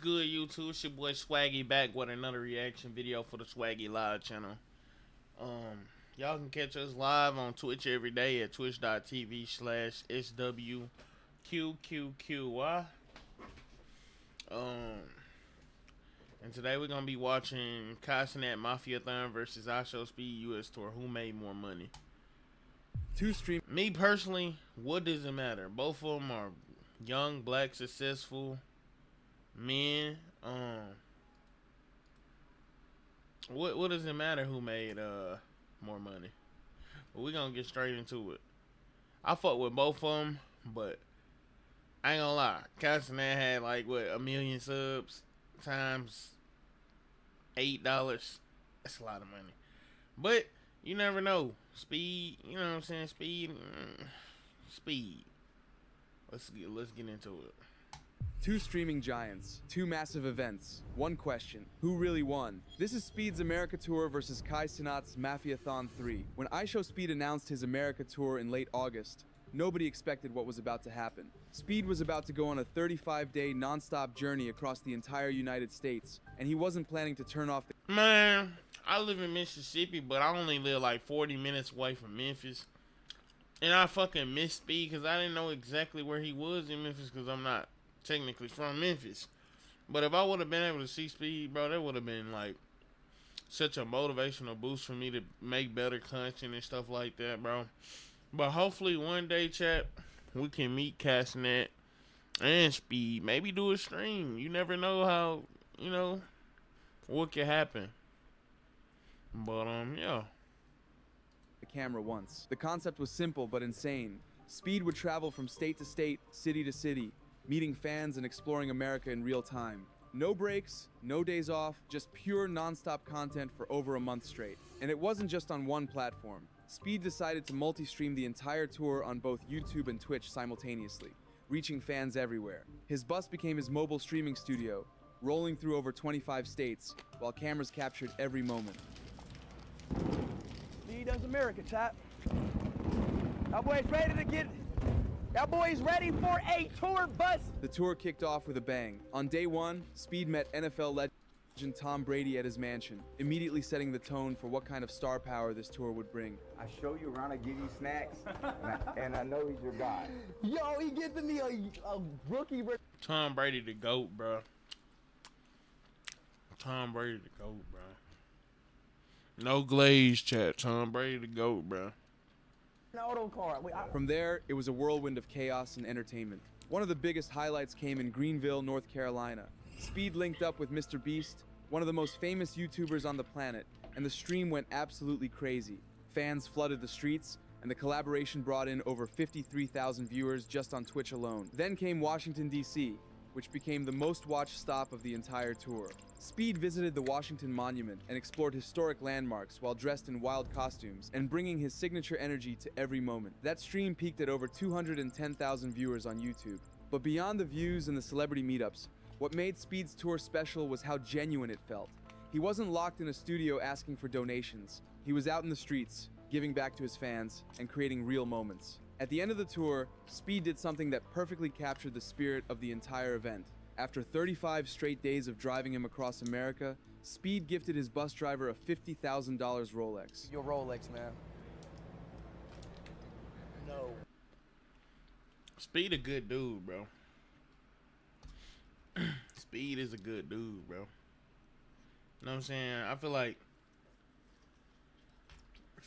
Good YouTube, it's your boy Swqqqy back with another reaction video for the Swqqqy Live channel. Y'all can catch us live on Twitch every day at twitch.tv/SWQQQY. And today we're gonna be watching Kai Cenat Mafiathon versus IShowSpeed US Tour. Who made more money? Me personally, what does it matter? Both of them are young, black, successful men. What does it matter who made more money? But we're gonna get straight into it. I fuck with both of them, but I ain't gonna lie. Kai Cenat had like what, 1,000,000 subs times $8. That's a lot of money. But you never know. Speed, you know what I'm saying? Speed. Let's get into it. Two streaming giants, two massive events, one question: who really won? This is Speed's America Tour versus Kai Cenat's Mafiathon 3. When IShowSpeed announced his America Tour in late August, nobody expected what was about to happen. Speed was about to go on a 35-day non-stop journey across the entire United States, and he wasn't planning to turn off the— Man, I live in Mississippi, but I only live like 40 minutes away from Memphis. And I fucking missed Speed because I didn't know exactly where he was in Memphis because I'm not technically from Memphis. But if I would have been able to see Speed, bro, that would have been like such a motivational boost for me to make better content and stuff like that, bro. But hopefully one day, chat, we can meet Kai Cenat and Speed. Maybe do a stream. You never know how, what could happen. But yeah. the camera once. The concept was simple but insane. Speed would travel from state to state, city to city, meeting fans and exploring America in real time. No breaks, no days off, just pure non-stop content for over a month straight. And it wasn't just on one platform. Speed decided to multi-stream the entire tour on both YouTube and Twitch simultaneously, reaching fans everywhere. His bus became his mobile streaming studio, rolling through over 25 states, while cameras captured every moment. Speed does America, chat. That boy's ready to get... That boy's ready for a tour bus. The tour kicked off with a bang. On day one, Speed met NFL legend Tom Brady at his mansion, immediately setting the tone for what kind of star power this tour would bring. I show you around, I give you snacks, and I know he's your guy. Yo, he giving me a rookie. Tom Brady the GOAT, bro. Tom Brady the GOAT, bro. No glaze, chat. Tom Brady the GOAT, bro. Auto car. From there, it was a whirlwind of chaos and entertainment. One of the biggest highlights came in Greenville, North Carolina. Speed linked up with Mr. Beast, one of the most famous YouTubers on the planet, and the stream went absolutely crazy. Fans flooded the streets, and the collaboration brought in over 53,000 viewers just on Twitch alone. Then came Washington, D.C., which became the most watched stop of the entire tour. Speed visited the Washington Monument and explored historic landmarks while dressed in wild costumes and bringing his signature energy to every moment. That stream peaked at over 210,000 viewers on YouTube. But beyond the views and the celebrity meetups, what made Speed's tour special was how genuine it felt. He wasn't locked in a studio asking for donations. He was out in the streets, giving back to his fans and creating real moments. At the end of the tour, Speed did something that perfectly captured the spirit of the entire event. After 35 straight days of driving him across America, Speed gifted his bus driver a $50,000 Rolex. Your Rolex, man. No. Speed a good dude, bro. Speed is a good dude, bro. You know what I'm saying? I feel like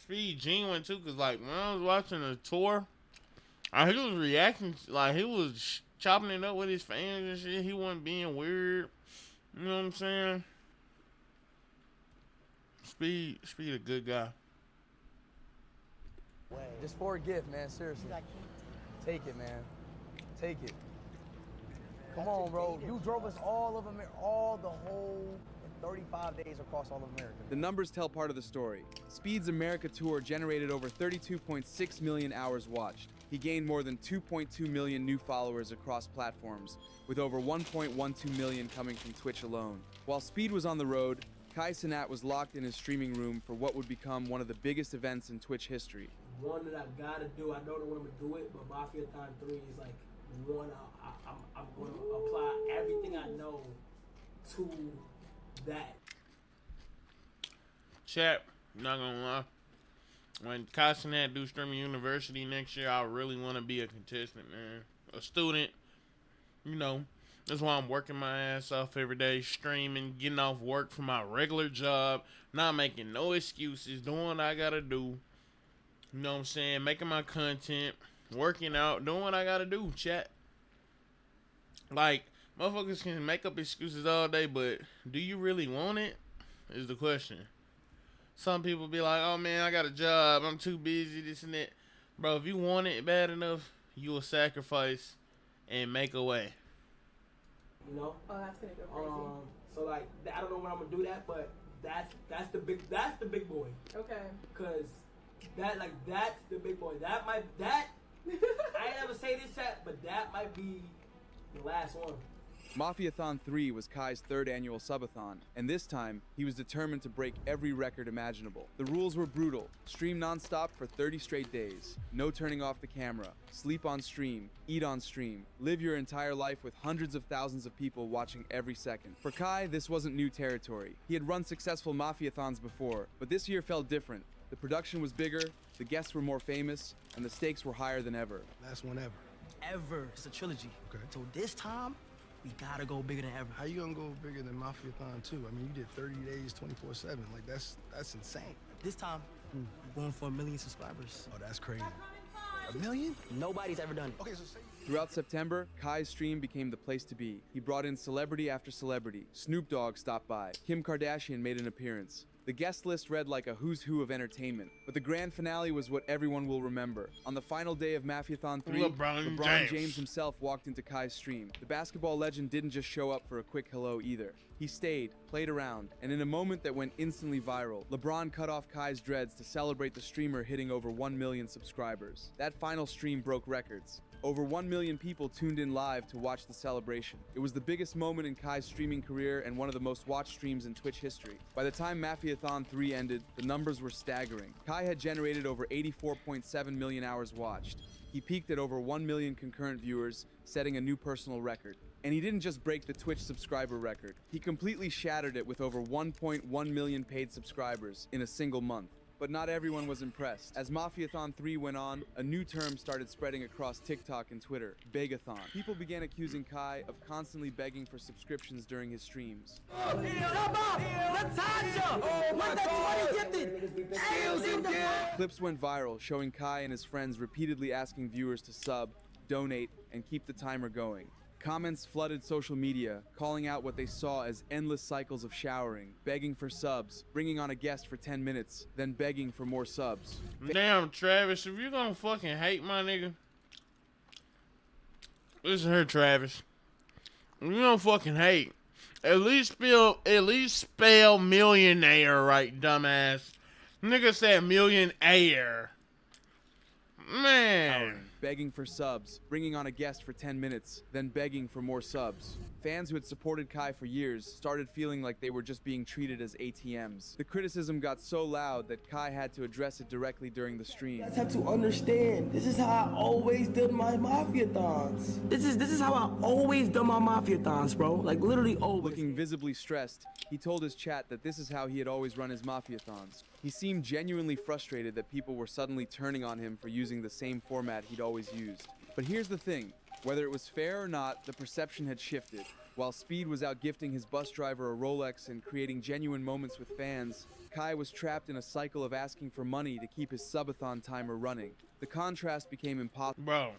Speed genuine too, cause like when I was watching the tour, he was reacting like he was chopping it up with his fans and shit. He wasn't being weird. You know what I'm saying? Speed a good guy. Just for a gift, man. Seriously. Take it, man. Take it. Come on, bro. You drove us all the whole 35 days across all of America. The numbers tell part of the story. Speed's America Tour generated over 32.6 million hours watched. He gained more than 2.2 million new followers across platforms, with over 1.12 million coming from Twitch alone. While Speed was on the road, Kai Cenat was locked in his streaming room for what would become one of the biggest events in Twitch history. One that I gotta do, I don't know when I'm gonna do it, but Mafiathon 3 is like one I'm gonna apply everything I know to that. Chat, not gonna lie. When Kai Cenat do streaming university next year, I really want to be a contestant, man. A student, you know. That's why I'm working my ass off every day, streaming, getting off work from my regular job, not making no excuses, doing what I gotta do. You know what I'm saying? Making my content, working out, doing what I gotta do, chat. Like, motherfuckers can make up excuses all day, but do you really want it? Is the question. Some people be like, oh man, I got a job, I'm too busy, this and that. Bro, if you want it bad enough, you will sacrifice and make a way. You know? Oh, that's gonna go crazy. So like, I don't know when I'm gonna do that, but that's the big boy. Okay. Cause that's the big boy. I ain't never say this chat, but that might be the last one. Mafiathon 3 was Kai's third annual subathon, and this time, he was determined to break every record imaginable. The rules were brutal. Stream non-stop for 30 straight days. No turning off the camera. Sleep on stream. Eat on stream. Live your entire life with hundreds of thousands of people watching every second. For Kai, this wasn't new territory. He had run successful Mafiathons before, but this year felt different. The production was bigger, the guests were more famous, and the stakes were higher than ever. Last one ever. Ever. It's a trilogy. Okay. So this time, we gotta go bigger than ever. How you gonna go bigger than Mafiathon 2? I mean, you did 30 days, 24/7. Like, that's insane. This time, we're going for 1 million subscribers. Oh, that's crazy. 1 million? Nobody's ever done it. Okay, so say... Throughout September, Kai's stream became the place to be. He brought in celebrity after celebrity. Snoop Dogg stopped by. Kim Kardashian made an appearance. The guest list read like a who's who of entertainment, but the grand finale was what everyone will remember. On the final day of Mafiathon 3, LeBron James himself walked into Kai's stream. The basketball legend didn't just show up for a quick hello either. He stayed, played around, and in a moment that went instantly viral, LeBron cut off Kai's dreads to celebrate the streamer hitting over 1 million subscribers. That final stream broke records. Over 1 million people tuned in live to watch the celebration. It was the biggest moment in Kai's streaming career and one of the most watched streams in Twitch history. By the time Mafiathon 3 ended, the numbers were staggering. Kai had generated over 84.7 million hours watched. He peaked at over 1 million concurrent viewers, setting a new personal record. And he didn't just break the Twitch subscriber record. He completely shattered it with over 1.1 million paid subscribers in a single month. But not everyone was impressed. As Mafiathon 3 went on, a new term started spreading across TikTok and Twitter, Begathon. People began accusing Kai of constantly begging for subscriptions during his streams. Clips went viral, showing Kai and his friends repeatedly asking viewers to sub, donate, and keep the timer going. Comments flooded social media, calling out what they saw as endless cycles of showering, begging for subs, bringing on a guest for 10 minutes, then begging for more subs. Damn, Travis, if you gonna fucking hate my nigga, listen here, Travis. If you gonna fucking hate, at least spell millionaire right, dumbass. Nigga said millionaire. Man. Begging for subs, bringing on a guest for 10 minutes, then begging for more subs. Fans who had supported Kai for years started feeling like they were just being treated as ATMs. The criticism got so loud that Kai had to address it directly during the stream. You guys have to understand, this is how I always did my Mafiathons. This is how I always done my Mafiathons, bro. Like literally always. Looking visibly stressed, he told his chat that this is how he had always run his Mafiathons. He seemed genuinely frustrated that people were suddenly turning on him for using the same format he'd always used. But here's the thing, whether it was fair or not, the perception had shifted. While Speed was out gifting his bus driver a Rolex and creating genuine moments with fans, Kai was trapped in a cycle of asking for money to keep his subathon timer running. The contrast became impossible. Bro,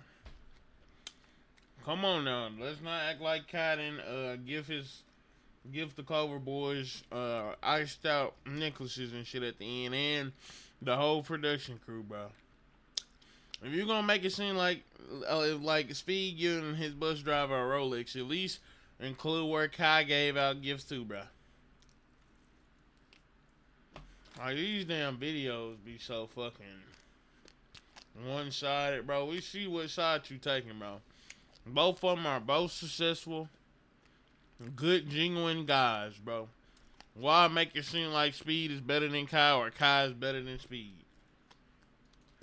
come on now, let's not act like Kai didn't give the Clover Boys iced out necklaces and shit at the end, and the whole production crew, bro. If you're gonna make it seem like Speed giving his bus driver a Rolex, at least include where Kai gave out gifts too, bro. Like, these damn videos be so fucking one-sided, bro. We see what side you taking, bro. Both of them are both successful, good, genuine guys, bro. Why make it seem like Speed is better than Kai or Kai is better than Speed?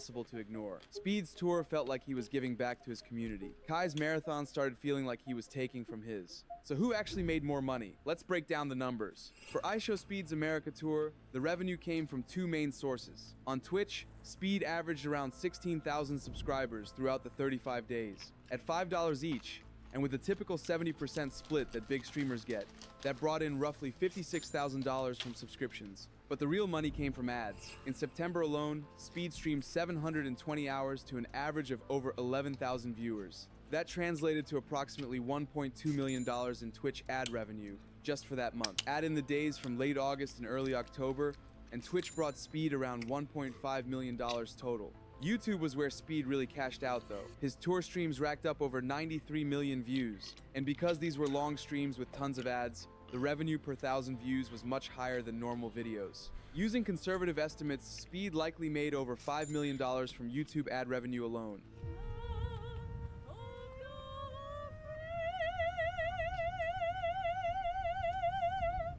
impossible to ignore. Speed's tour felt like he was giving back to his community. Kai's marathon started feeling like he was taking from his. So who actually made more money? Let's break down the numbers. For IShowSpeed's America tour, the revenue came from two main sources. On Twitch, Speed averaged around 16,000 subscribers throughout the 35 days. At $5 each, and with the typical 70% split that big streamers get, that brought in roughly $56,000 from subscriptions. But the real money came from ads. In September alone, Speed streamed 720 hours to an average of over 11,000 viewers. That translated to approximately $1.2 million in Twitch ad revenue just for that month. Add in the days from late August and early October, and Twitch brought Speed around $1.5 million total. YouTube was where Speed really cashed out though. His tour streams racked up over 93 million views. And because these were long streams with tons of ads, the revenue per 1,000 views was much higher than normal videos. Using conservative estimates, Speed likely made over $5 million from YouTube ad revenue alone.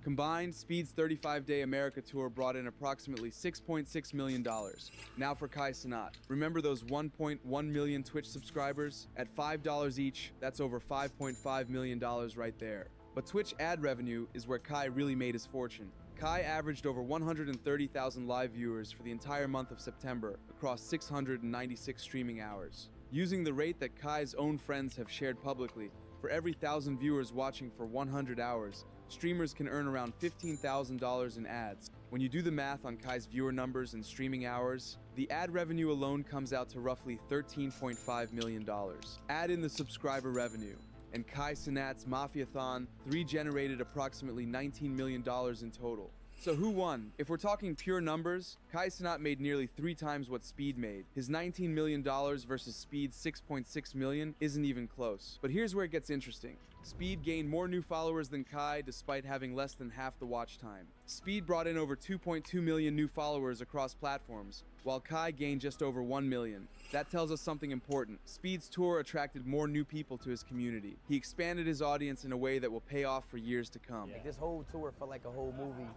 Combined, Speed's 35-day America tour brought in approximately $6.6 million. Now for Kai Cenat. Remember those 1.1 million Twitch subscribers? At $5 each, that's over $5.5 million right there. But Twitch ad revenue is where Kai really made his fortune. Kai averaged over 130,000 live viewers for the entire month of September across 696 streaming hours. Using the rate that Kai's own friends have shared publicly, for every 1,000 viewers watching for 100 hours, streamers can earn around $15,000 in ads. When you do the math on Kai's viewer numbers and streaming hours, the ad revenue alone comes out to roughly $13.5 million. Add in the subscriber revenue, and Kai Cenat's Mafiathon 3 generated approximately $19 million in total. So who won? If we're talking pure numbers, Kai Cenat made nearly 3 times what Speed made. His $19 million versus Speed's $6.6 million isn't even close. But here's where it gets interesting. Speed gained more new followers than Kai despite having less than half the watch time. Speed brought in over 2.2 million new followers across platforms, while Kai gained just over 1 million. That tells us something important. Speed's tour attracted more new people to his community. He expanded his audience in a way that will pay off for years to come. Like this whole tour felt like a whole movie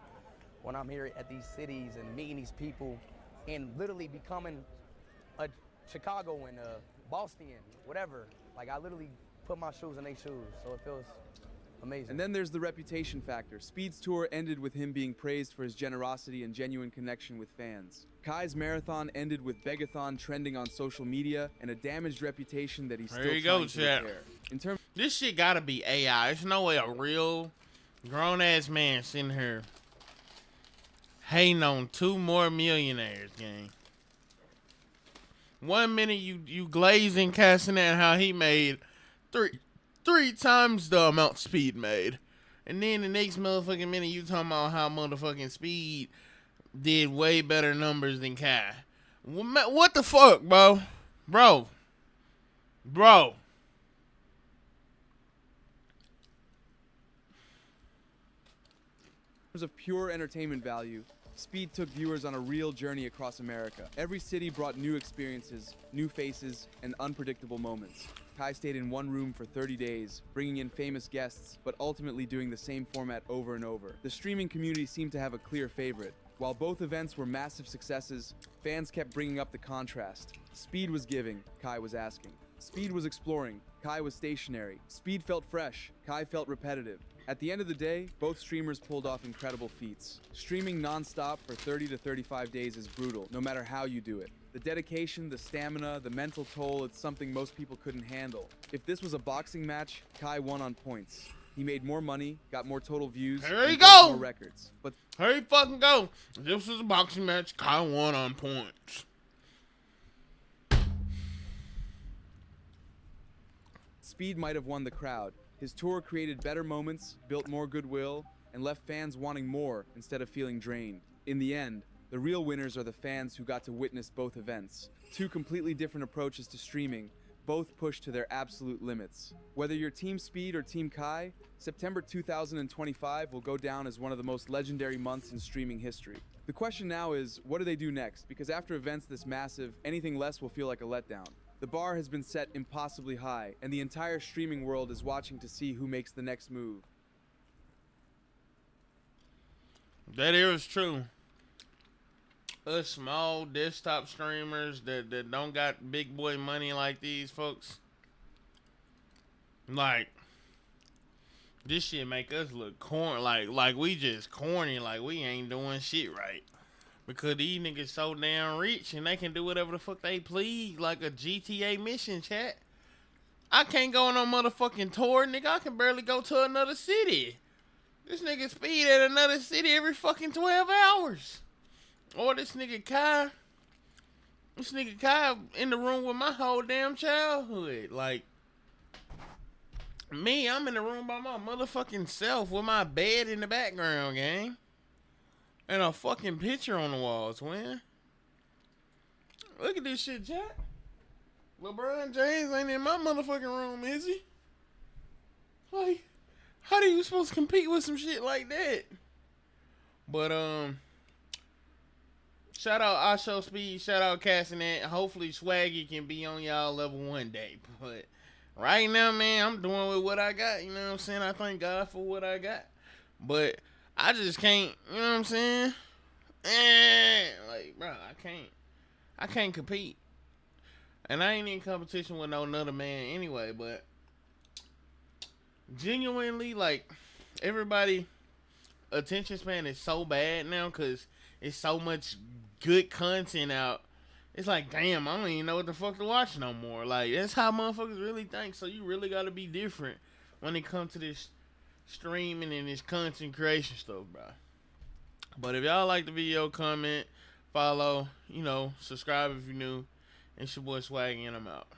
when I'm here at these cities and meeting these people and literally becoming a Chicagoan, a Bostonian, whatever. Like I literally put my shoes in their shoes, so it feels amazing. And then there's the reputation factor. Speed's tour ended with him being praised for his generosity and genuine connection with fans. Kai's marathon ended with Begathon trending on social media and a damaged reputation that he's still trying to repair. This shit gotta be AI. There's no way a real grown-ass man sitting here hating on 2 more millionaires, gang. 1 minute you glazing Kai Cenat how he made three times the amount Speed made. And then the next motherfucking minute you talking about how motherfucking Speed did way better numbers than Kai. What the fuck, bro? Bro. In terms of pure entertainment value, Speed took viewers on a real journey across America. Every city brought new experiences, new faces, and unpredictable moments. Kai stayed in one room for 30 days, bringing in famous guests, but ultimately doing the same format over and over. The streaming community seemed to have a clear favorite. While both events were massive successes, fans kept bringing up the contrast. Speed was giving, Kai was asking. Speed was exploring, Kai was stationary. Speed felt fresh, Kai felt repetitive. At the end of the day, both streamers pulled off incredible feats. Streaming non-stop for 30 to 35 days is brutal, no matter how you do it. The dedication, the stamina, the mental toll, it's something most people couldn't handle. If this was a boxing match, Kai won on points. He made more money, got more total views, Here he and broke go! more records. But here he fucking go. If this was a boxing match, Kai won on points. Speed might have won the crowd. His tour created better moments, built more goodwill, and left fans wanting more instead of feeling drained. In the end, the real winners are the fans who got to witness both events. 2 completely different approaches to streaming, both pushed to their absolute limits. Whether you're Team Speed or Team Kai, September 2025 will go down as one of the most legendary months in streaming history. The question now is, what do they do next? Because after events this massive, anything less will feel like a letdown. The bar has been set impossibly high, and the entire streaming world is watching to see who makes the next move. That is true. us small desktop streamers that don't got big boy money like these folks, like, this shit make us look like we just corny, like we ain't doing shit right. Because these niggas so damn rich and they can do whatever the fuck they please, like a GTA mission, chat. I can't go on no motherfucking tour, nigga. I can barely go to another city. This nigga speed at another city every fucking 12 hours. Or this nigga Kai in the room with my whole damn childhood. Like, me, I'm in the room by my motherfucking self with my bed in the background, gang. And a fucking picture on the walls, man. Look at this shit, chat. LeBron James ain't in my motherfucking room, is he? Like, how do you supposed to compete with some shit like that? But, shout out IShowSpeed, shout out Kai Cenat. Hopefully Swqqqy can be on y'all level one day. But right now, man, I'm doing with what I got. You know what I'm saying? I thank God for what I got. But I just can't, you know what I'm saying? Like, bro, I can't compete. And I ain't in competition with no another man anyway, but genuinely, like, everybody attention span is so bad now because it's so much good content out. It's like, damn, I don't even know what the fuck to watch no more. Like, that's how motherfuckers really think. So you really got to be different when it comes to this streaming and this content creation stuff, bro. But if y'all like the video, comment, follow, you know, subscribe if you're new. It's your boy Swqqqy and I'm out.